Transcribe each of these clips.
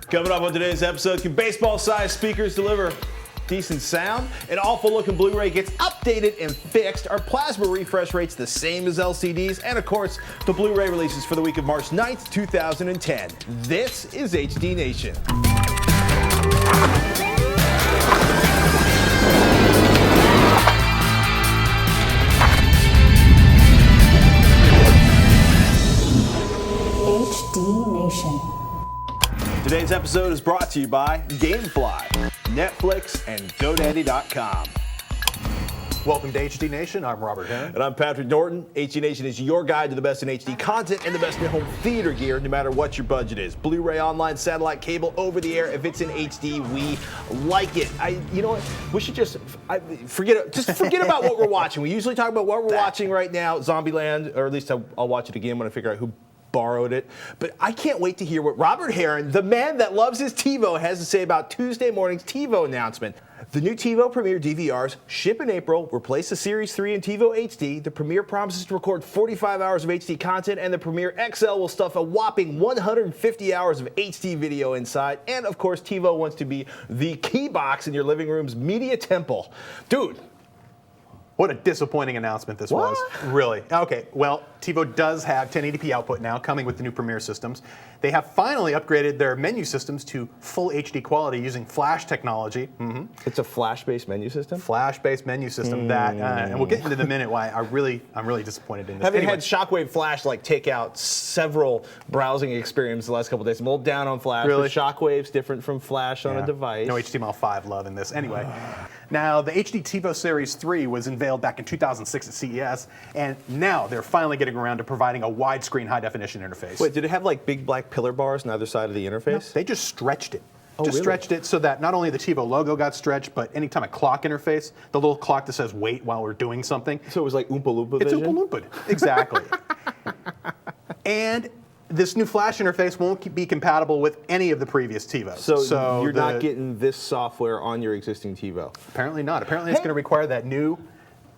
Coming up on today's episode, can baseball-sized speakers deliver decent sound? An awful-looking Blu-ray gets updated and fixed. Are plasma refresh rates the same as LCDs? And of course, the Blu-ray releases for the week of March 9th, 2010. This is HD Nation. HD Nation. Today's episode is brought to you by Gamefly, Netflix, and GoDaddy.com. Welcome to HD Nation. I'm Robert Heron. And I'm Patrick Norton. HD Nation is your guide to the best in HD content and the best in home theater gear, no matter what your budget is. Blu-ray, online, satellite, cable, over the air. If it's in HD, we like it. You know what? We should just forget about what we're watching. We usually talk about what we're watching right now, Zombieland, or at least I'll watch it again when I figure out who borrowed it. But I can't wait to hear what Robert Heron, the man that loves his TiVo, has to say about Tuesday morning's TiVo announcement. The new TiVo Premiere DVRs ship in April, replace the Series 3 and TiVo HD. The Premiere promises to record 45 hours of HD content, and the Premiere XL will stuff a whopping 150 hours of HD video inside. And of course, TiVo wants to be the key box in your living room's media temple. Dude. What a disappointing announcement this was. Really. Okay, well, TiVo does have 1080p output now, coming with the new Premiere systems. They have finally upgraded their menu systems to full HD quality using Flash technology. It's a Flash-based menu system? Flash-based menu system that, and we'll get into in a minute why I'm really disappointed in this. Having had Shockwave Flash take out several browsing experiences the last couple of days. I'm a little down on Flash, really? But Shockwave's different from Flash on a device. No HTML5 love in this. Anyway, now the HD TiVo Series 3 was unveiled back in 2006 at CES, and now they're finally getting around to providing a widescreen high-definition interface. Wait, did it have big black pillar bars on either side of the interface? No, they just stretched it. Really? Stretched it so that not only the TiVo logo got stretched, but anytime a clock interface, the little clock that says wait while we're doing something. So it was like Oompa Loompa It's vision? Oompa Loompa, exactly. And this new Flash interface won't be compatible with any of the previous TiVos. So you're not getting this software on your existing TiVo? Apparently not. Apparently it's going to require that new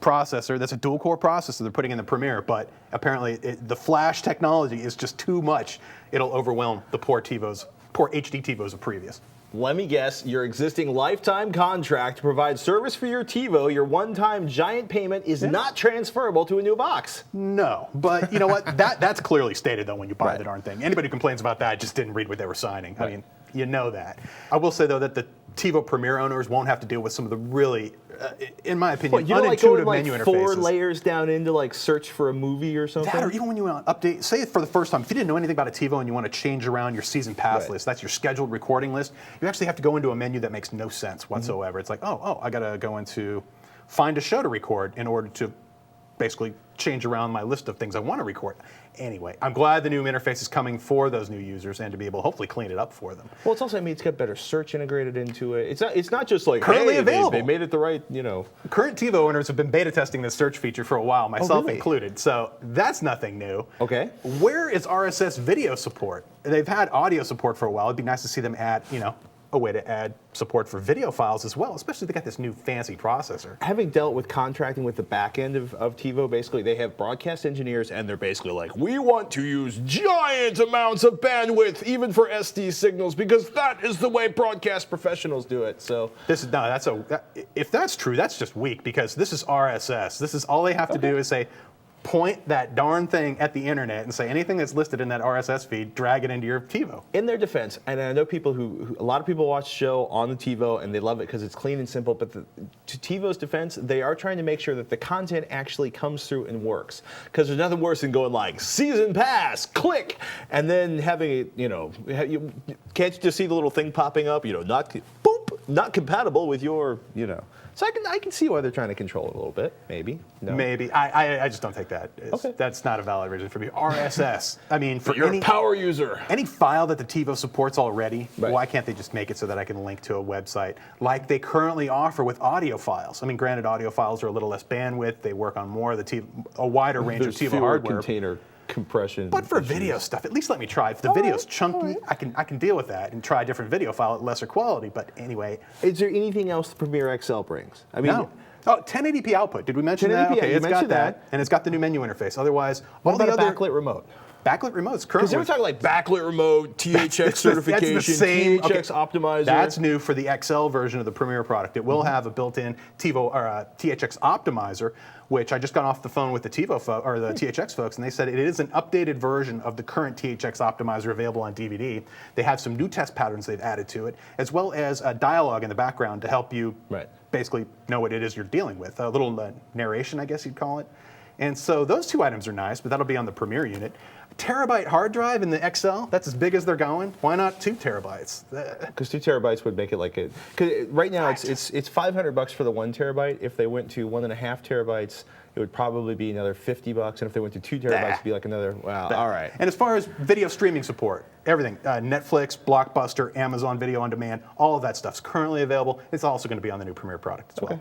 processor. That's a dual-core processor they're putting in the Premiere, but apparently the Flash technology is just too much. It'll overwhelm the poor HD TiVos of previous. Let me guess, your existing lifetime contract to provide service for your TiVo, your one-time giant payment is not transferable to a new box. No, but you know what? That's clearly stated, though, when you buy the darn thing. Anybody who complains about that just didn't read what they were signing. I mean, you know that. I will say, though, that the TiVo Premiere owners won't have to deal with some of the really, in my opinion, unintuitive menu interfaces. 4 layers down into search for a movie or something? That, or even when you update, say it for the first time, if you didn't know anything about a TiVo and you want to change around your season pass list, that's your scheduled recording list, you actually have to go into a menu that makes no sense whatsoever. It's like, oh, I got to go into find a show to record in order to basically change around my list of things I want to record. Anyway, I'm glad the new interface is coming for those new users and to be able to hopefully clean it up for them. Well, it's also, it's got better search integrated into it. It's not just currently available. They made it the right, Current TiVo owners have been beta testing this search feature for a while, myself included, so that's nothing new. Okay. Where is RSS video support? They've had audio support for a while. It'd be nice to see them add, a way to add support for video files as well, especially they got this new fancy processor. Having dealt with contracting with the back end of TiVo, basically they have broadcast engineers and they're basically like, we want to use giant amounts of bandwidth even for SD signals because that is the way broadcast professionals do it. So if that's true, that's just weak because this is RSS. This is all they have to do is say, point that darn thing at the internet and say anything that's listed in that RSS feed, drag it into your TiVo. In their defense, and I know people a lot of people watch the show on the TiVo and they love it because it's clean and simple, but to TiVo's defense, they are trying to make sure that the content actually comes through and works. Because there's nothing worse than going season pass, click, and then having it, can't you just see the little thing popping up, not compatible with your, So I can see why they're trying to control it a little bit, maybe. No. Maybe. I just don't take that. That's not a valid reason for me. RSS, for you're a power user. Any file that the TiVo supports already, why can't they just make it so that I can link to a website like they currently offer with audio files? Granted, audio files are a little less bandwidth. They work on more of a wider range of TiVo hardware. Container compression. But for video stuff, at least let me try. If the video's chunky, I can deal with that and try a different video file at lesser quality. But anyway. Is there anything else the Premiere XL brings? No. Oh, 1080p output. Did we mention that? Okay, it's got that. And it's got the new menu interface. Otherwise, what about a backlit remote? Backlit remotes Because currently. they were talking like backlit remote, THX certification, that's the same, THX optimizer. That's new for the XL version of the Premiere product. It will have a built-in THX optimizer, which I just got off the phone with the THX folks, and they said it is an updated version of the current THX optimizer available on DVD. They have some new test patterns they've added to it, as well as a dialogue in the background to help you basically know what it is you're dealing with. A little narration, I guess you'd call it. And so those two items are nice, but that'll be on the Premiere unit. Terabyte hard drive in the XL, that's as big as they're going. Why not 2 terabytes? Because 2 terabytes would make it like a. Because right now it's $500 for the 1 terabyte. If they went to 1.5 terabytes, it would probably be another $50. And if they went to 2 terabytes, it'd be like another. Wow. All right. And as far as video streaming support, everything, Netflix, Blockbuster, Amazon Video on Demand, all of that stuff's currently available. It's also going to be on the new Premiere product as well.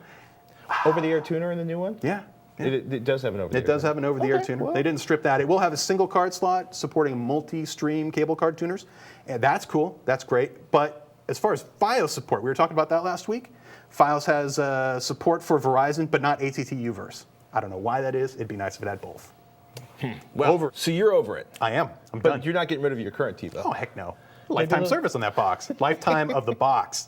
Over-the-air tuner in the new one? Yeah. It does have an over-the-air. It does have an over-the-air tuner. Well. They didn't strip that. It will have a single card slot supporting multi-stream cable card tuners. And that's cool. That's great. But as far as FiOS support, we were talking about that last week. FiOS has support for Verizon, but not AT&T Uverse. I don't know why that is. It'd be nice if it had both. Well, so you're over it. I am. I'm But done. you're not getting rid of your current TiVo. Oh, heck no. Lifetime service on that box. Lifetime of the box.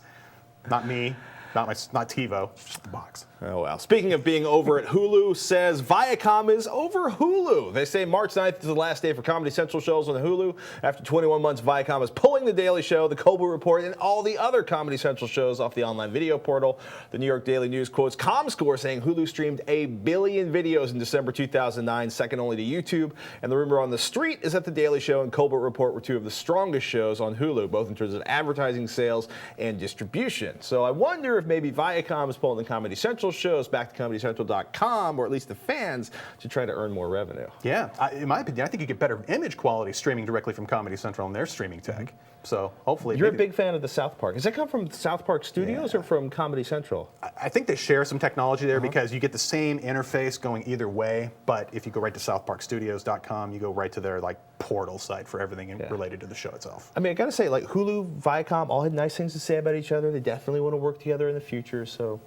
Not me. Not TiVo. Just the box. Oh, wow. Speaking of being over it, Hulu says Viacom is over Hulu. They say March 9th is the last day for Comedy Central shows on Hulu. After 21 months, Viacom is pulling The Daily Show, The Colbert Report, and all the other Comedy Central shows off the online video portal. The New York Daily News quotes ComScore saying Hulu streamed 1 billion videos in December 2009, second only to YouTube. And the rumor on the street is that The Daily Show and Colbert Report were 2 of the strongest shows on Hulu, both in terms of advertising sales and distribution. So I wonder if maybe Viacom is pulling the Comedy Central shows back to ComedyCentral.com, or at least the fans, to try to earn more revenue. Yeah, in my opinion, I think you get better image quality streaming directly from Comedy Central and their streaming tech. So hopefully, You're a big fan of the South Park. Does that come from South Park Studios or from Comedy Central? I think they share some technology there because you get the same interface going either way. But if you go right to SouthParkStudios.com, you go right to their portal site for everything related to the show itself. I mean, I gotta say, Hulu, Viacom, all had nice things to say about each other. They definitely want to work together in the future. So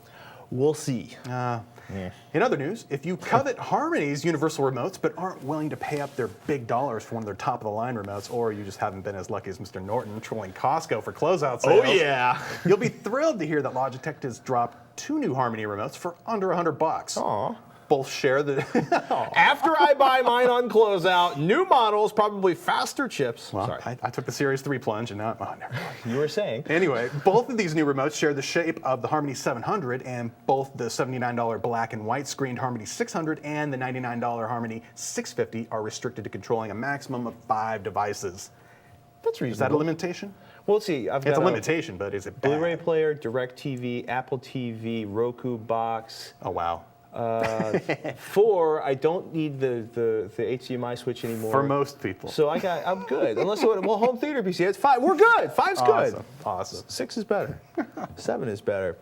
we'll see. In other news, if you covet Harmony's universal remotes but aren't willing to pay up their big dollars for one of their top-of-the-line remotes, or you just haven't been as lucky as Mr. Norton trolling Costco for closeout sales, Oh, yeah. you'll be thrilled to hear that Logitech has dropped 2 new Harmony remotes for under $100. Aw. Both share the... After I buy mine on closeout, new models, probably faster chips. Well, Sorry. I took the Series 3 plunge and now... Oh, never mind. You were saying. Anyway, both of these new remotes share the shape of the Harmony 700, and both the $79 black and white screened Harmony 600 and the $99 Harmony 650 are restricted to controlling a maximum of 5 devices. That's reasonable. Is that a limitation? Well, let's see. I've got It's a limitation, but is it bad? Blu-ray player, DirecTV, Apple TV, Roku box. Oh, wow. 4, I don't need the HDMI switch anymore. For most people. So I'm good. Unless home theater PC, it's 5. We're good. 5's good. Awesome. 6 is better. 7 is better.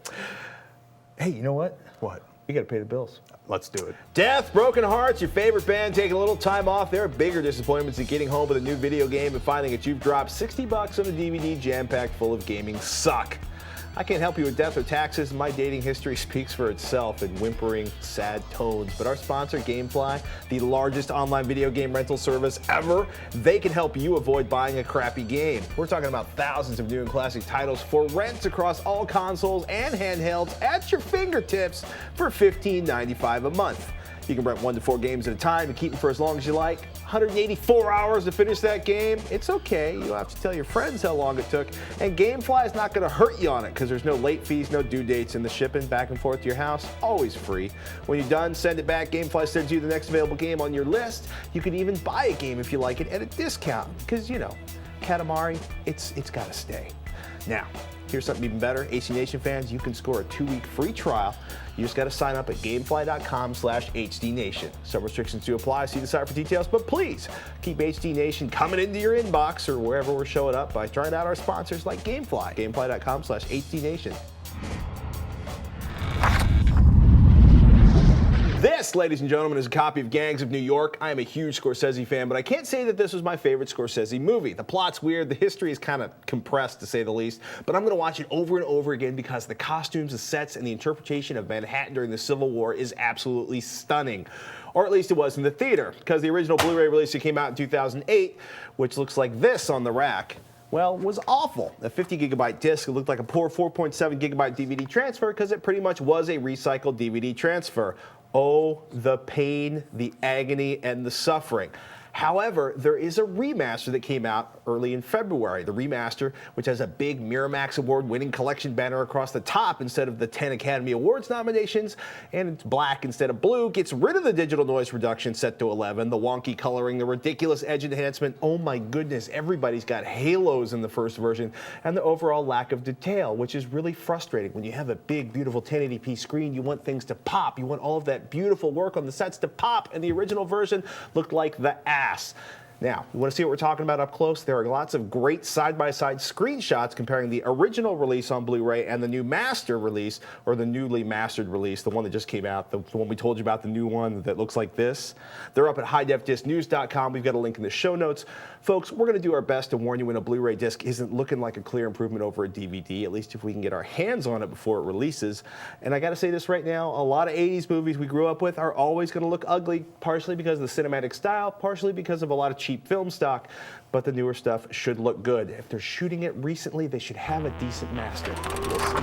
Hey, you know what? What? You got to pay the bills. Let's do it. Death, Broken Hearts, your favorite band taking a little time off. There are bigger disappointments than getting home with a new video game and finding that you've dropped $60 on a DVD jam-packed full of gaming suck. I can't help you with death or taxes. My dating history speaks for itself in whimpering, sad tones. But our sponsor, GameFly, the largest online video game rental service ever, they can help you avoid buying a crappy game. We're talking about thousands of new and classic titles for rent across all consoles and handhelds at your fingertips for $15.95 a month. You can rent 1 to 4 games at a time and keep them for as long as you like. 184 hours to finish that game. It's okay. You don't have to tell your friends how long it took. And GameFly is not going to hurt you on it because there's no late fees, no due dates, and the shipping back and forth to your house, always free. When you're done, send it back. GameFly sends you the next available game on your list. You can even buy a game if you like it at a discount because, Katamari, it's got to stay. Now, here's something even better. AC Nation fans, you can score a 2-week free trial. You just got to sign up at gamefly.com/HDNation. Some restrictions do apply. See the site for details. But please keep HD Nation coming into your inbox or wherever we're showing up by trying out our sponsors like GameFly. Gamefly.com/HDNation. This This, ladies and gentlemen, is a copy of Gangs of New York. I am a huge Scorsese fan, but I can't say that this was my favorite Scorsese movie. The plot's weird, the history is kind of compressed, to say the least, but I'm going to watch it over and over again because the costumes, the sets, and the interpretation of Manhattan during the Civil War is absolutely stunning. Or at least it was in the theater, because the original Blu-ray release that came out in 2008, which looks like this on the rack, well, was awful. A 50 gigabyte disc, it looked like a poor 4.7 gigabyte DVD transfer because it pretty much was a recycled DVD transfer. Oh, the pain, the agony, and the suffering. However, there is a remaster that came out early in February. The remaster, which has a big Miramax Award-winning collection banner across the top instead of the 10 Academy Awards nominations, and it's black instead of blue, gets rid of the digital noise reduction set to 11, the wonky coloring, the ridiculous edge enhancement. Oh my goodness, everybody's got halos in the first version, and the overall lack of detail, which is really frustrating. When you have a big, beautiful 1080p screen, you want things to pop. You want all of that beautiful work on the sets to pop, and the original version looked like the ass. Now, you want to see what we're talking about up close? There are lots of great side-by-side screenshots comparing the original release on Blu-ray and the new master release, or the newly mastered release, the one that just came out, the one we told you about, the new one that looks like this. They're up at highdefdiscnews.com. We've got a link in the show notes. Folks, we're going to do our best to warn you when a Blu-ray disc isn't looking like a clear improvement over a DVD, at least if we can get our hands on it before it releases. And I got to say this right now, a lot of 80s movies we grew up with are always going to look ugly, partially because of the cinematic style, partially because of a lot of cheap film stock, but the newer stuff should look good. If they're shooting it recently, they should have a decent master. We'll see.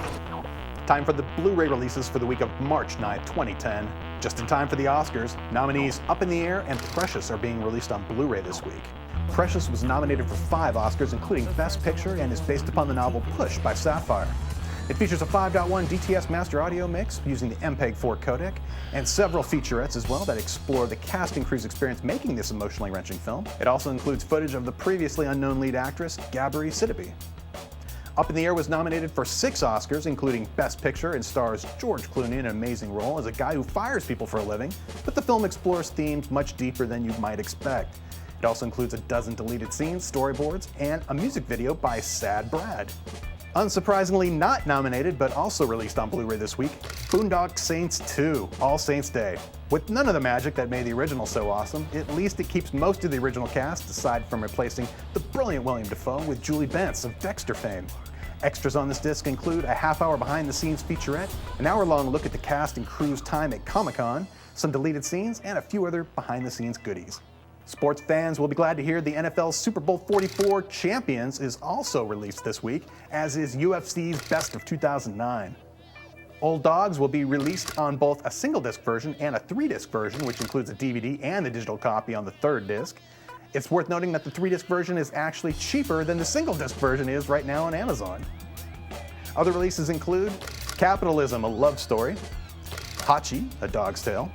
Time for the Blu-ray releases for the week of March 9th, 2010. Just in time for the Oscars, nominees Up in the Air and Precious are being released on Blu-ray this week. Precious was nominated for 5 Oscars, including Best Picture, and is based upon the novel Push by Sapphire. It features a 5.1 DTS master audio mix using the MPEG-4 codec, and several featurettes as well that explore the cast and crew's experience making this emotionally wrenching film. It also includes footage of the previously unknown lead actress, Gabri Sidibe. Up in the Air was nominated for 6 Oscars, including Best Picture, and stars George Clooney in an amazing role as a guy who fires people for a living, but the film explores themes much deeper than you might expect. It also includes a dozen deleted scenes, storyboards, and a music video by Sad Brad. Unsurprisingly not nominated, but also released on Blu-ray this week, Boondock Saints 2, All Saints Day. With none of the magic that made the original so awesome, at least it keeps most of the original cast, aside from replacing the brilliant William Dafoe with Julie Benz of Dexter fame. Extras on this disc include a half-hour behind-the-scenes featurette, an hour-long look at the cast and crew's time at Comic-Con, some deleted scenes, and a few other behind-the-scenes goodies. Sports fans will be glad to hear the NFL's Super Bowl 44 Champions is also released this week, as is UFC's Best of 2009. Old Dogs will be released on both a single-disc version and a 3-disc version, which includes a DVD and a digital copy on the 3rd disc. It's worth noting that the 3-disc version is actually cheaper than the single-disc version is right now on Amazon. Other releases include Capitalism, a Love Story, Hachi, A Dog's Tale,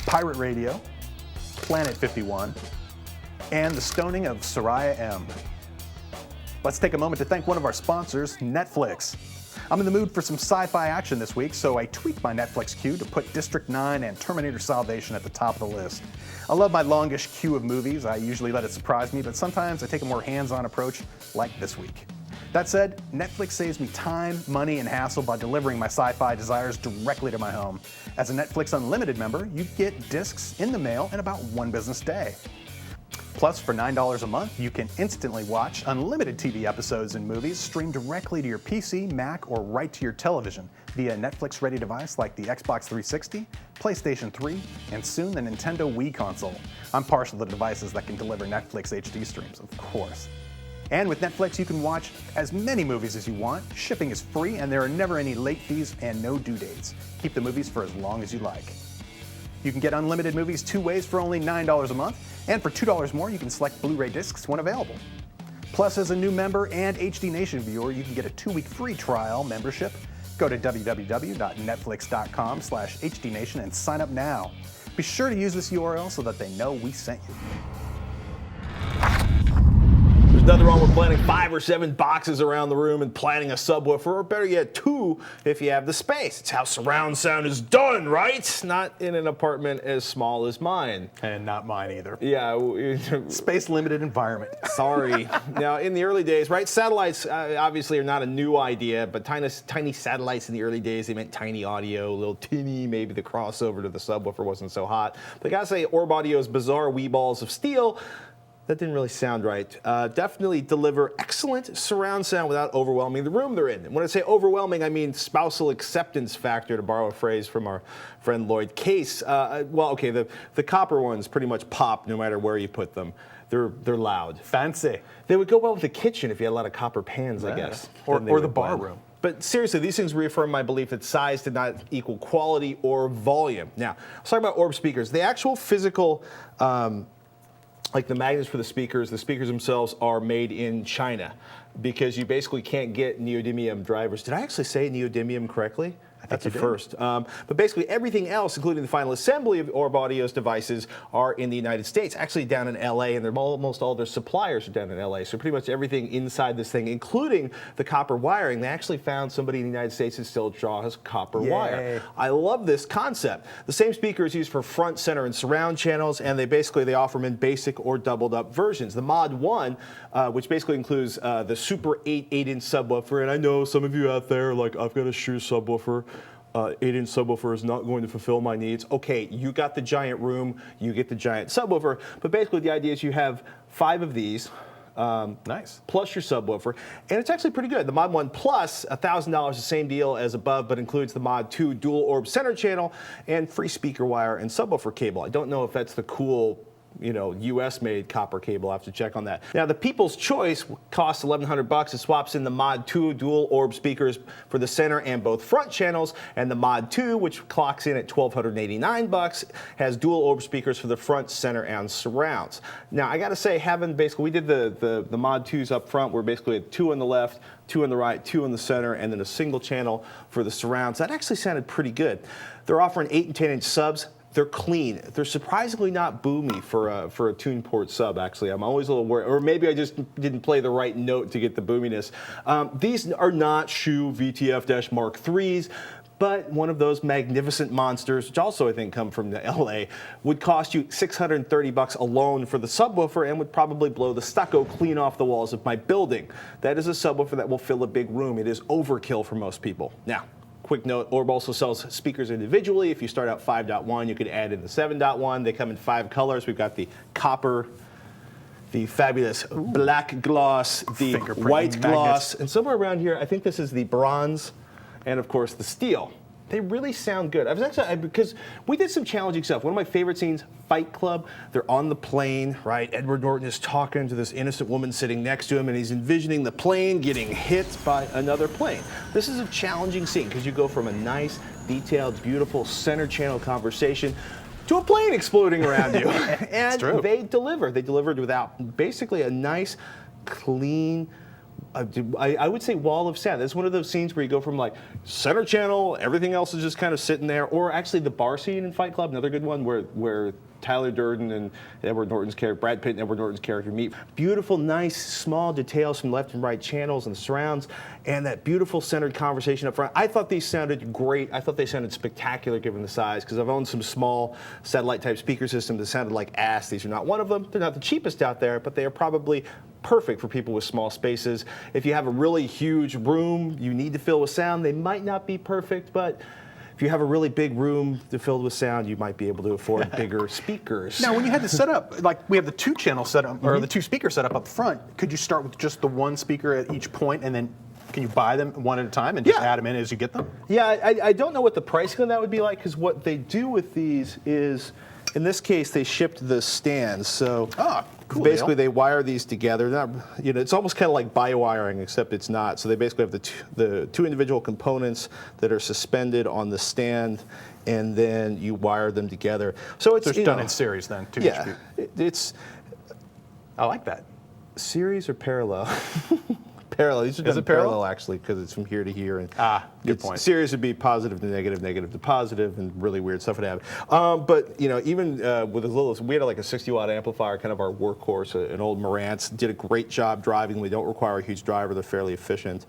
Pirate Radio, Planet 51, and The Stoning of Soraya M. Let's take a moment to thank one of our sponsors, Netflix. I'm in the mood for some sci-fi action this week, so I tweaked my Netflix queue to put District 9 and Terminator Salvation at the top of the list. I love my longish queue of movies. I usually let it surprise me, but sometimes I take a more hands-on approach, like this week. That said, Netflix saves me time, money, and hassle by delivering my sci-fi desires directly to my home. As a Netflix Unlimited member, you get discs in the mail in about 1 business day. Plus, for $9 a month, you can instantly watch unlimited TV episodes and movies streamed directly to your PC, Mac, or right to your television via a Netflix-ready device like the Xbox 360, PlayStation 3, and soon the Nintendo Wii console. I'm partial to devices that can deliver Netflix HD streams, of course. And with Netflix, you can watch as many movies as you want. Shipping is free, and there are never any late fees and no due dates. Keep the movies for as long as you like. You can get unlimited movies 2 ways for only $9 a month, and for $2 more, you can select Blu-ray discs when available. Plus, as a new member and HD Nation viewer, you can get a 2-week free trial membership. Go to www.netflix.com/HDNation and sign up now. Be sure to use this URL so that they know we sent you. nothing wrong with planting 5 or 7 boxes around the room and planting a subwoofer, or better yet, 2 if you have the space. It's how surround sound is done, right? Not in an apartment as small as mine. And not mine either. Yeah. Space-limited environment. Sorry. Now, in the early days, right, satellites obviously are not a new idea, but tiny satellites in the early days, they meant tiny audio, a little tinny, maybe the crossover to the subwoofer wasn't so hot. But I gotta say, Orb Audio's bizarre wee balls of steel, that didn't really sound right. Definitely deliver excellent surround sound without overwhelming the room they're in. And when I say overwhelming, I mean spousal acceptance factor, to borrow a phrase from our friend Lloyd Case. Well, okay, the copper ones pretty much pop no matter where you put them. They're loud. Fancy. They would go well with the kitchen if you had a lot of copper pans, I guess. Or the bar room. But seriously, these things reaffirm my belief that size did not equal quality or volume. Now, let's talk about Orb speakers. The actual physical, like the magnets for the speakers themselves are made in China because you basically can't get neodymium drivers. Did I actually say neodymium correctly? That's a first. But basically everything else, including the final assembly of Orb Audio's devices, are in the United States, actually down in LA, and almost all their suppliers are down in LA. So pretty much everything inside this thing, including the copper wiring, they actually found somebody in the United States that still draws copper wire. I love this concept. The same speaker is used for front, center, and surround channels, and they offer them in basic or doubled up versions. The Mod 1, which basically includes the Super 8-inch subwoofer, and I know some of you out there are like, I've got a Shure subwoofer. 8-inch subwoofer is not going to fulfill my needs. Okay, you got the giant room, you get the giant subwoofer, but basically the idea is you have 5 of these, nice, plus your subwoofer, and it's actually pretty good. The Mod 1 Plus, $1,000, the same deal as above, but includes the Mod 2 dual orb center channel and free speaker wire and subwoofer cable. I don't know if that's the cool, US-made copper cable. I have to check on that. Now, the People's Choice costs $1,100. It swaps in the Mod 2 dual orb speakers for the center and both front channels, and the Mod 2, which clocks in at $1,289, has dual orb speakers for the front, center, and surrounds. Now, I got to say, we did the Mod 2s up front. We're basically at 2 on the left, 2 on the right, 2 in the center, and then a single channel for the surrounds. That actually sounded pretty good. They're offering 8 and 10-inch subs. They're clean. They're surprisingly not boomy for a tune port sub, actually. I'm always a little worried, or maybe I just didn't play the right note to get the boominess. These are not Shure VTF-Mark IIIs, but one of those magnificent monsters, which also I think come from the LA, would cost you $630 alone for the subwoofer and would probably blow the stucco clean off the walls of my building. That is a subwoofer that will fill a big room. It is overkill for most people. Now, quick note, Orb also sells speakers individually. If you start out 5.1, you could add in the 7.1. They come in 5 colors. We've got the copper, the fabulous black gloss, the white gloss, and somewhere around here, I think this is the bronze, and of course the steel. They really sound good. Because we did some challenging stuff. One of my favorite scenes, Fight Club, they're on the plane, right? Edward Norton is talking to this innocent woman sitting next to him, and he's envisioning the plane getting hit by another plane. This is a challenging scene because you go from a nice, detailed, beautiful center channel conversation to a plane exploding around you. And they deliver. They delivered without basically a nice, clean, I would say wall of sound. It's one of those scenes where you go from like center channel, everything else is just kind of sitting there, or actually the bar scene in Fight Club, another good one where Tyler Durden and Edward Norton's character, Brad Pitt and Edward Norton's character meet. Beautiful, nice, small details from left and right channels and surrounds, and that beautiful centered conversation up front. I thought these sounded great. I thought they sounded spectacular given the size, because I've owned some small satellite type speaker systems that sounded like ass. These are not one of them. They're not the cheapest out there, but they are probably perfect for people with small spaces. If you have a really huge room you need to fill with sound, they might not be perfect, but if you have a really big room to fill with sound, you might be able to afford bigger speakers. Now, when you had the setup, like we have the 2-channel setup, or the 2-speaker setup up front, could you start with just the 1 speaker at each point, and then can you buy them one at a time and just add them in as you get them? Yeah, I don't know what the pricing on that would be like, because what they do with these is, in this case, they shipped the stands. So cool basically, deal. they wire these together. Not, it's almost kind of like bi-wiring, except it's not. So they basically have the 2 individual components that are suspended on the stand, and then you wire them together. So it's done in series then, too. Yeah, it's. I like that. Series or parallel? parallel. These are Is done it parallel? parallel actually because it's from here to here. And good point. Series would be positive to negative, negative to positive, and really weird stuff would happen. But you know, even with as little as we had like a 60-watt amplifier, kind of our workhorse, an old Marantz, did a great job driving. We don't require a huge driver. They're fairly efficient.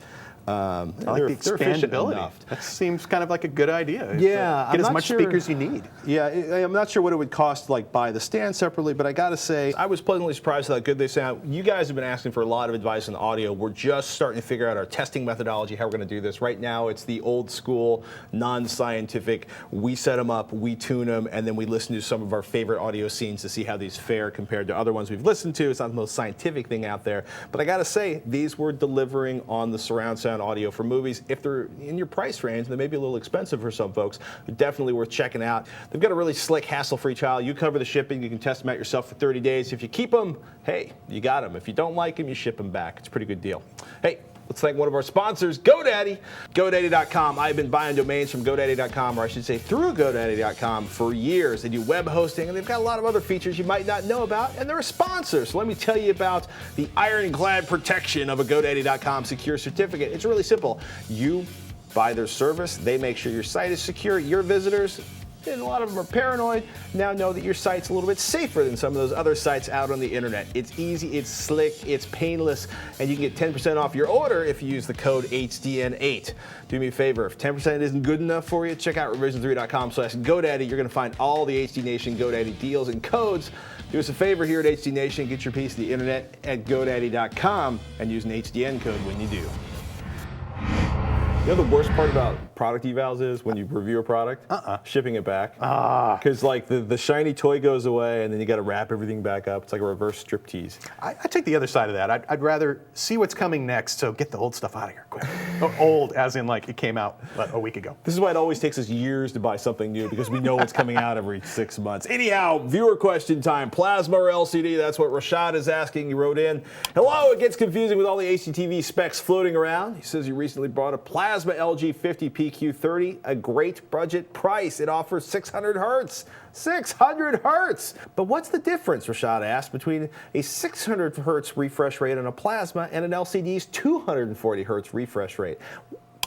I like the expandability. That seems kind of like a good idea. Yeah, get as much speakers you need. Yeah, I'm not sure what it would cost to like buy the stand separately, but I gotta say, I was pleasantly surprised how good they sound. You guys have been asking for a lot of advice on audio. We're just starting to figure out our testing methodology, how we're gonna do this. Right now, it's the old school, non-scientific. We set them up, we tune them, and then we listen to some of our favorite audio scenes to see how these fare compared to other ones we've listened to. It's not the most scientific thing out there, but I gotta say, these were delivering on the surround sound audio for movies. If they're in your price range, they may be a little expensive for some folks. They're definitely worth checking out. They've got a really slick, hassle-free trial. You cover the shipping. You can test them out yourself for 30 days. If you keep them, hey, you got them. If you don't like them, you ship them back. It's a pretty good deal. Hey, let's thank one of our sponsors, GoDaddy. GoDaddy.com. I've been buying domains from GoDaddy.com, or I should say through GoDaddy.com for years. They do web hosting, and they've got a lot of other features you might not know about, and they're a sponsor. So let me tell you about the ironclad protection of a GoDaddy.com secure certificate. It's really simple. You buy their service. They make sure your site is secure. Your visitors, and a lot of them are paranoid, now know that your site's a little bit safer than some of those other sites out on the internet. It's easy, it's slick, it's painless, and you can get 10% off your order if you use the code HDN8. Do me a favor, if 10% isn't good enough for you, check out revision3.com/GoDaddy. You're gonna find all the HD Nation GoDaddy deals and codes. Do us a favor here at HD Nation, get your piece of the internet at GoDaddy.com and use an HDN code when you do. You know the worst part about product evals is when you review a product, shipping it back. Because like the shiny toy goes away and then you got to wrap everything back up. It's like a reverse striptease. I take the other side of that. I'd rather see what's coming next, so get the old stuff out of here quick. Old as in like it came out a week ago. This is why it always takes us years to buy something new, because we know what's coming out every 6 months. Anyhow, viewer question time. Plasma or LCD? That's what Rashad is asking. He wrote in. Hello, it gets confusing with all the HDTV specs floating around. He says he recently bought a Plasma LG 50PQ30, a great budget price. It offers 600 hertz. 600 hertz! But what's the difference, Rashad asked, between a 600 hertz refresh rate on a Plasma and an LCD's 240 hertz refresh rate?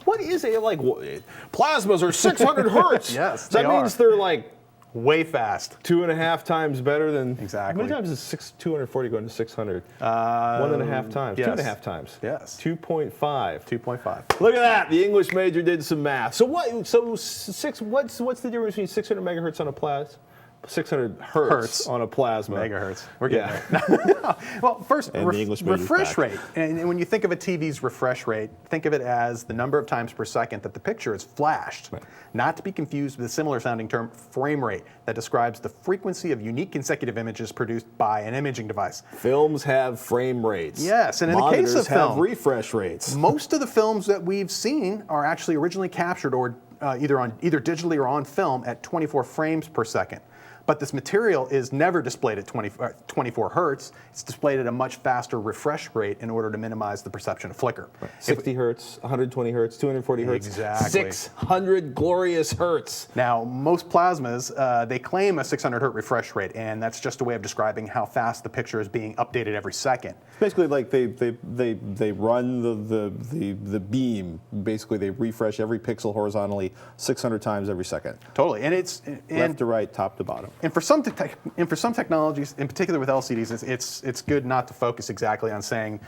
What is it like? Plasmas are 600 hertz! Yes, so that means they're like way fast. 2.5 times better than... Exactly. How many times is 240 going to 600? 1.5 times. Yes. 2.5 times. Yes. 2.5. 2.5. Look at that. The English major did some math. So what? So what's the difference between 600 megahertz on a Plasma? 600 hertz on a Plasma. Megahertz. We're getting there. Well, first, refresh rate. And when you think of a TV's refresh rate, think of it as the number of times per second that the picture is flashed. Right. Not to be confused with a similar sounding term, frame rate, that describes the frequency of unique consecutive images produced by an imaging device. Films have frame rates. Yes, and in the case of film, have refresh rates. Most of the films that we've seen are actually originally captured or either digitally or on film at 24 frames per second. But this material is never displayed at 24 hertz. It's displayed at a much faster refresh rate in order to minimize the perception of flicker. Right. 60 hertz, 120 hertz, 240 hertz. Exactly. 600 glorious hertz. Now, most Plasmas, they claim a 600 hertz refresh rate, and that's just a way of describing how fast the picture is being updated every second. Basically, like they run the beam. Basically, they refresh every pixel horizontally 600 times every second. Totally, and it's left to right, top to bottom. And for some technologies, in particular with LCDs, it's good not to focus exactly on saying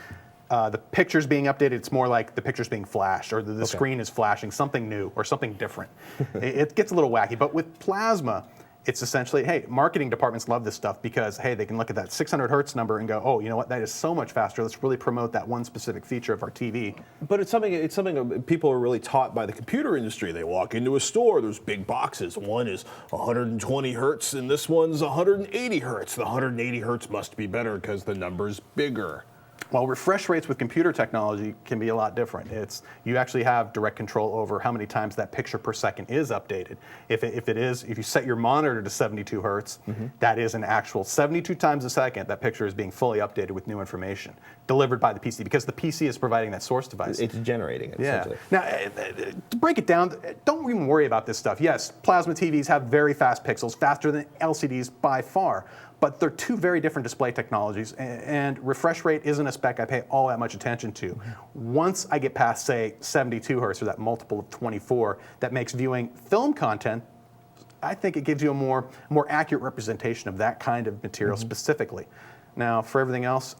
the picture's being updated. It's more like the picture's being flashed, or the screen is flashing something new or something different. It gets a little wacky. But with Plasma, it's essentially, hey, marketing departments love this stuff because, hey, they can look at that 600 hertz number and go, oh, you know what, that is so much faster. Let's really promote that one specific feature of our TV. But it's something people are really taught by the computer industry. They walk into a store, there's big boxes. One is 120 hertz and this one's 180 hertz. The 180 hertz must be better because the number's bigger. Well, refresh rates with computer technology can be a lot different. You actually have direct control over how many times that picture per second is updated. If you set your monitor to 72 hertz, that is an actual 72 times a second that picture is being fully updated with new information delivered by the PC, because the PC is providing that source device. It's generating it, essentially. Now, to break it down, don't even worry about this stuff. Yes, Plasma TVs have very fast pixels, faster than LCDs by far. but they're two very different display technologies, and refresh rate isn't a spec I pay all that much attention to. Once I get past, say, 72 hertz, or that multiple of 24, that makes viewing film content, I think it gives you a more accurate representation of that kind of material specifically. Now, for everything else,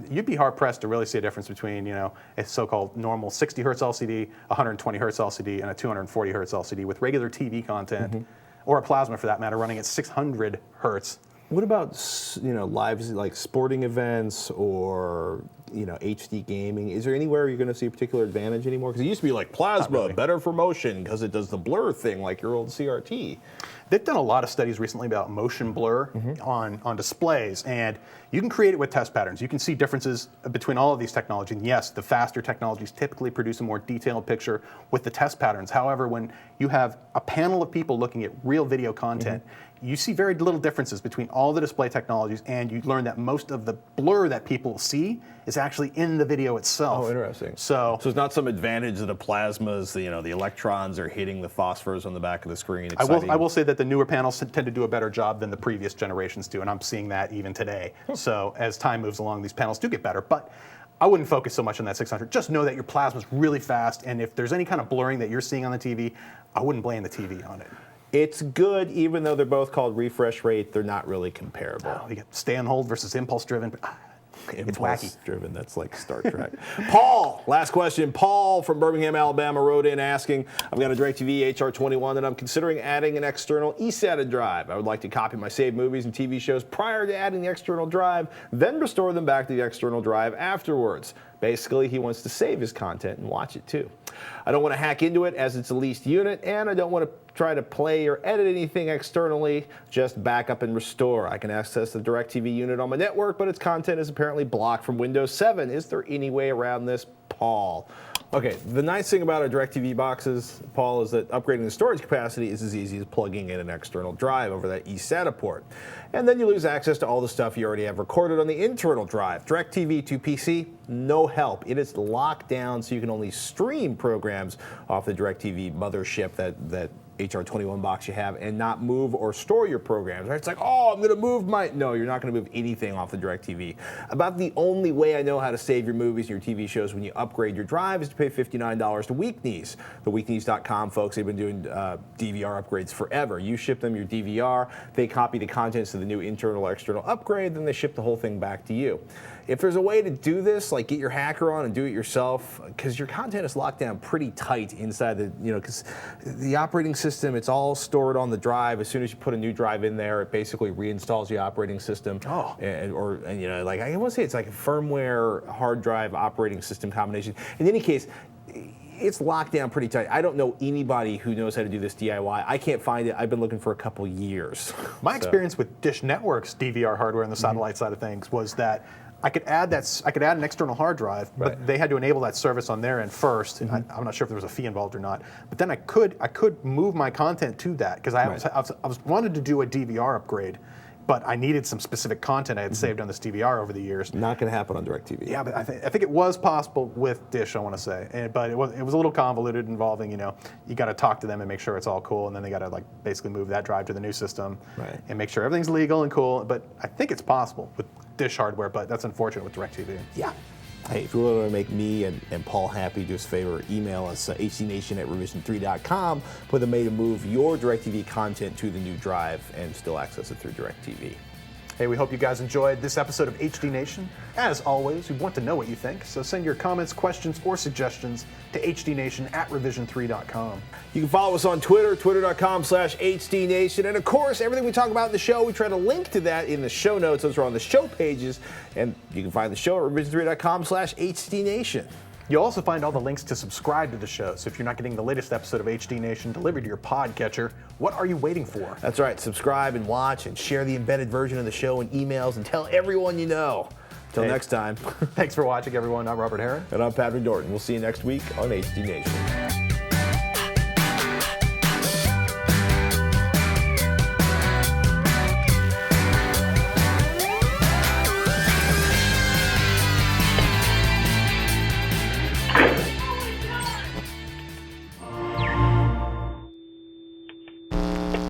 you'd be hard-pressed to really see a difference between, a so-called normal 60 hertz LCD, 120 hertz LCD, and a 240 hertz LCD with regular TV content, or a plasma for that matter, running at 600 hertz. What about live like sporting events or HD gaming? Is there anywhere you're going to see a particular advantage anymore? Because it used to be like plasma, really. better for motion because it does the blur thing like your old CRT. They've done a lot of studies recently about motion blur on displays, and you can create it with test patterns. You can see differences between all of these technologies. And yes, the faster technologies typically produce a more detailed picture with the test patterns. However, when you have a panel of people looking at real video content, you see very little differences between all the display technologies, and you learn that most of the blur that people see is actually in the video itself. Oh, interesting. So it's not some advantage that the plasmas, the electrons are hitting the phosphors on the back of the screen. I will say that the newer panels tend to do a better job than the previous generations do, and I'm seeing that even today. So as time moves along, these panels do get better, but I wouldn't focus so much on that 600. Just know that your plasma's really fast, and if there's any kind of blurring that you're seeing on the TV, I wouldn't blame the TV on it. It's good, even though they're both called refresh rate, they're not really comparable. You get stay on hold versus impulse driven. It's wacky. Driven, that's like Star Trek. Paul, last question. Paul from Birmingham, Alabama wrote in asking, I've got a DirecTV HR21 that I'm considering adding an external eSATA drive. I would like to copy my saved movies and TV shows prior to adding the external drive, then restore them back to the external drive afterwards. Basically, he wants to save his content and watch it too. I don't want to hack into it as it's a leased unit, and I don't want to try to play or edit anything externally, just back up and restore. I can access the DirecTV unit on my network, but its content is apparently blocked from Windows 7. Is there any way around this, Paul? Okay, the nice thing about our DirecTV boxes, Paul, is that upgrading the storage capacity is as easy as plugging in an external drive over that eSATA port. And then you lose access to all the stuff you already have recorded on the internal drive. DirecTV to PC, no help. It is locked down so you can only stream programs off the DirecTV mothership, that HR21 box you have, and not move or store your programs. Right? It's like, oh, I'm going to move my... No, you're not going to move anything off the DirecTV. About the only way I know how to save your movies and your TV shows when you upgrade your drive is to pay $59 to Weeknees. The Weeknees.com folks, they've been doing DVR upgrades forever. You ship them your DVR, they copy the contents of the new internal or external upgrade, then they ship the whole thing back to you. If there's a way to do this, like get your hacker on and do it yourself, because your content is locked down pretty tight inside the, because the operating system, it's all stored on the drive. As soon as you put a new drive in there, it basically reinstalls the operating system. Oh. And like I want to say it's like a firmware hard drive operating system combination. In any case, it's locked down pretty tight. I don't know anybody who knows how to do this DIY. I can't find it. I've been looking for a couple years. My experience with Dish Network's DVR hardware on the satellite side of things was that I could add an external hard drive, but they had to enable that service on their end first. And I'm not sure if there was a fee involved or not. But then I could move my content to that because I was wanted to do a DVR upgrade, but I needed some specific content I had saved on this DVR over the years. Not going to happen on DirecTV. Yeah, but I think it was possible with Dish, I want to say. But it was a little convoluted, involving, you got to talk to them and make sure it's all cool, and then they got to basically move that drive to the new system and make sure everything's legal and cool. But I think it's possible with Dish hardware, but that's unfortunate with DirecTV. Yeah. Hey, if you really want to make me and Paul happy, do us a favor, email us hdnation@revision3.com with a way to move your DirecTV content to the new drive and still access it through DirecTV. Hey, we hope you guys enjoyed this episode of HD Nation. As always, we want to know what you think, so send your comments, questions, or suggestions to hdnation@revision3.com. You can follow us on Twitter, twitter.com/HDNation. And of course, everything we talk about in the show, we try to link to that in the show notes. Those are on the show pages. And you can find the show at revision3.com/HDNation. You'll also find all the links to subscribe to the show. So if you're not getting the latest episode of HD Nation delivered to your podcatcher, what are you waiting for? That's right. Subscribe and watch and share the embedded version of the show in emails and tell everyone you know. Till next time. Thanks for watching, everyone. I'm Robert Herron. And I'm Patrick Dorton. We'll see you next week on HD Nation.